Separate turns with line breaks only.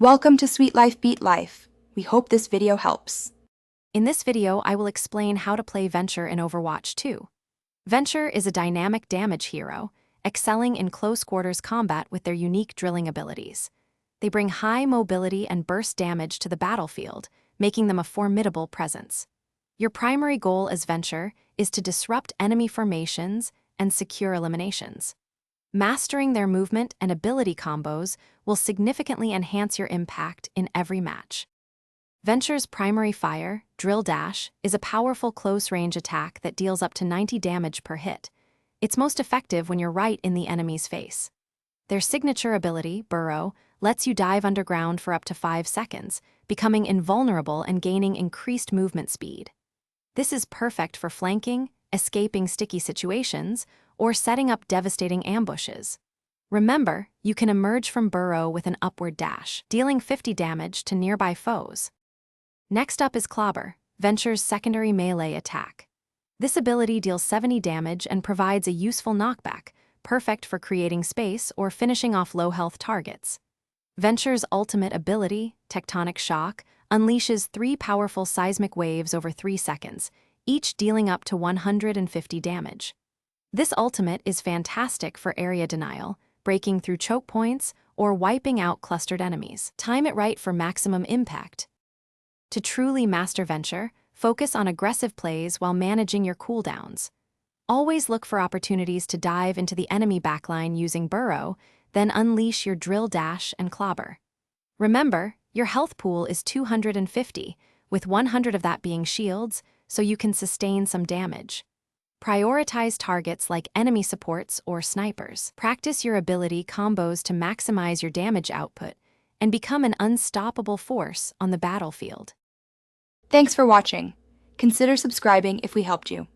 Welcome to Sweet Life Beat Life. We hope this video helps.
In this video, I will explain how to play Venture in Overwatch 2. Venture is a dynamic damage hero, excelling in close quarters combat with their unique drilling abilities. They bring high mobility and burst damage to the battlefield, making them a formidable presence. Your primary goal as Venture is to disrupt enemy formations and secure eliminations. Mastering their movement and ability combos will significantly enhance your impact in every match. Venture's primary fire, Drill Dash, is a powerful close-range attack that deals up to 90 damage per hit. It's most effective when you're right in the enemy's face. Their signature ability, Burrow, lets you dive underground for up to 5 seconds, becoming invulnerable and gaining increased movement speed. This is perfect for flanking, escaping sticky situations, or setting up devastating ambushes. Remember, you can emerge from Burrow with an upward dash, dealing 50 damage to nearby foes. Next up is Clobber, Venture's secondary melee attack. This ability deals 70 damage and provides a useful knockback, perfect for creating space or finishing off low-health targets. Venture's ultimate ability, Tectonic Shock, unleashes 3 powerful seismic waves over 3 seconds, each dealing up to 150 damage. This ultimate is fantastic for area denial, breaking through choke points, or wiping out clustered enemies. Time it right for maximum impact. To truly master Venture, focus on aggressive plays while managing your cooldowns. Always look for opportunities to dive into the enemy backline using Burrow, then unleash your Drill Dash and Clobber. Remember, your health pool is 250, with 100 of that being shields, so you can sustain some damage. Prioritize targets like enemy supports or snipers. Practice your ability combos to maximize your damage output and become an unstoppable force on the battlefield.
Thanks for watching. Consider subscribing if we helped you.